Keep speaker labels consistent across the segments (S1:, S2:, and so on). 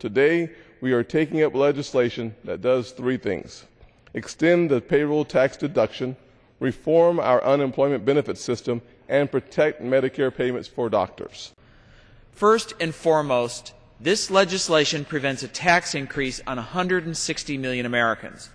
S1: Today, we are taking up legislation that does three things: extend the payroll tax deduction, reform our unemployment benefit system, and protect Medicare payments for doctors.
S2: First and foremost, this legislation prevents a tax increase on 160 million Americans.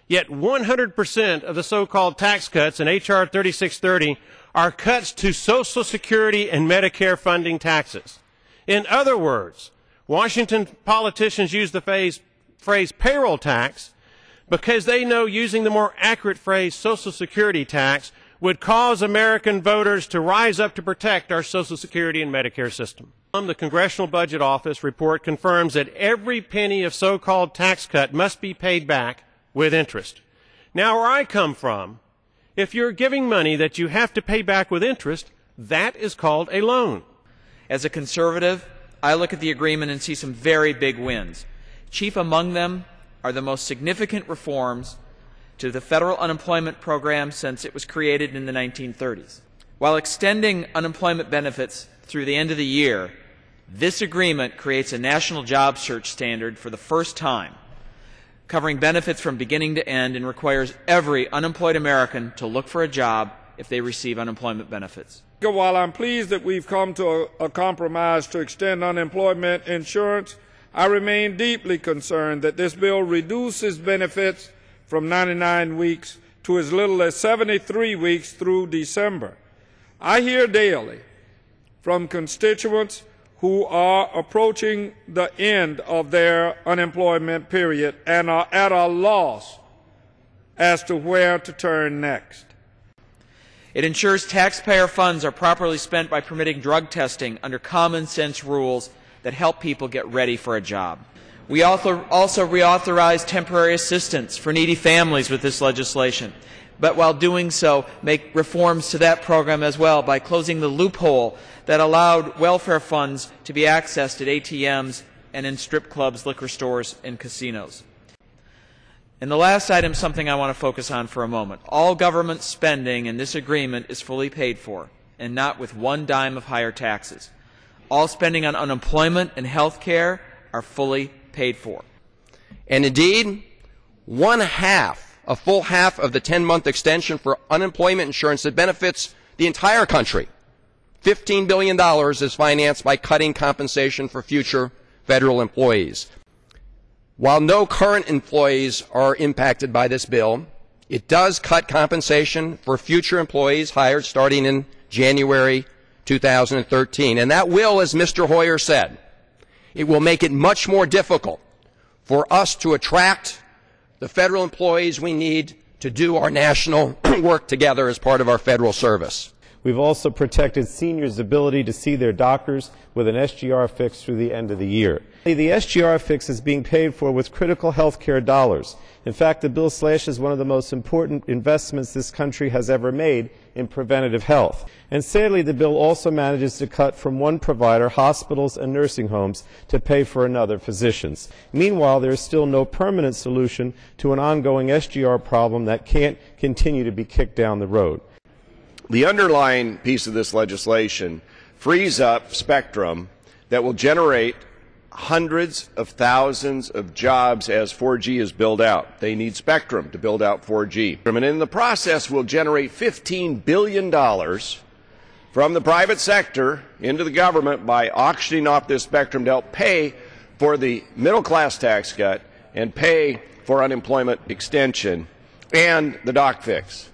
S3: Yet 100% of the so-called tax cuts in H.R. 3630 are cuts to Social Security and Medicare funding taxes. In other words, Washington politicians use the phrase payroll tax because they know using the more accurate phrase Social Security tax would cause American voters to rise up to protect our Social Security and Medicare system. The Congressional Budget Office report confirms that every penny of so-called tax cut must be paid back with interest. Now, where I come from, if you're giving money that you have to pay back with interest, that is called a loan.
S2: As a conservative, I look at the agreement and see some very big wins. Chief among them are the most significant reforms to the federal unemployment program since it was created in the 1930s. While extending unemployment benefits through the end of the year, this agreement creates a national job search standard for the first time, covering benefits from beginning to end, and requires every unemployed American to look for a job if they receive unemployment benefits.
S4: While I'm pleased that we've come to a compromise to extend unemployment insurance, I remain deeply concerned that this bill reduces benefits from 99 weeks to as little as 73 weeks through December. I hear daily from constituents who are approaching the end of their unemployment period and are at a loss as to where to turn next.
S2: It ensures taxpayer funds are properly spent by permitting drug testing under common sense rules that help people get ready for a job. We also reauthorize temporary assistance for needy families with this legislation, but while doing so, make reforms to that program as well by closing the loophole that allowed welfare funds to be accessed at ATMs and in strip clubs, liquor stores, and casinos. And the last item is something I want to focus on for a moment. All government spending in this agreement is fully paid for, and not with one dime of higher taxes. All spending on unemployment and health care are fully paid for.
S5: And indeed, a full half of the 10-month extension for unemployment insurance that benefits the entire country, $15 billion, is financed by cutting compensation for future federal employees. While no current employees are impacted by this bill, it does cut compensation for future employees hired starting in January 2013. And that will, as Mr. Hoyer said, it will make it much more difficult for us to attract the federal employees we need to do our national work together as part of our federal service.
S6: We've also protected seniors' ability to see their doctors with an SGR fix through the end of the year. The SGR fix is being paid for with critical health care dollars. In fact, the bill slashes one of the most important investments this country has ever made in preventative health. And sadly, the bill also manages to cut from one provider, hospitals and nursing homes, to pay for another, physicians. Meanwhile, there is still no permanent solution to an ongoing SGR problem that can't continue to be kicked down the road.
S7: The underlying piece of this legislation frees up spectrum that will generate hundreds of thousands of jobs as 4G is built out. They need spectrum to build out 4G. And in the process will generate $15 billion from the private sector into the government by auctioning off this spectrum to help pay for the middle class tax cut and pay for unemployment extension and the doc fix.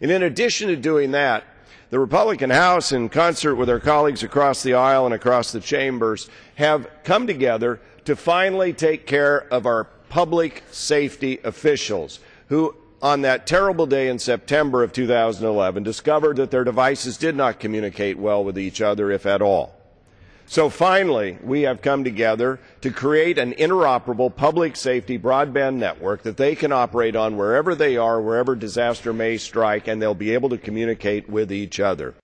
S7: And in addition to doing that, the Republican House, in concert with our colleagues across the aisle and across the chambers, have come together to finally take care of our public safety officials who, on that terrible day in September of 2011, discovered that their devices did not communicate well with each other, if at all. So finally, we have come together to create an interoperable public safety broadband network that they can operate on wherever they are, wherever disaster may strike, and they'll be able to communicate with each other.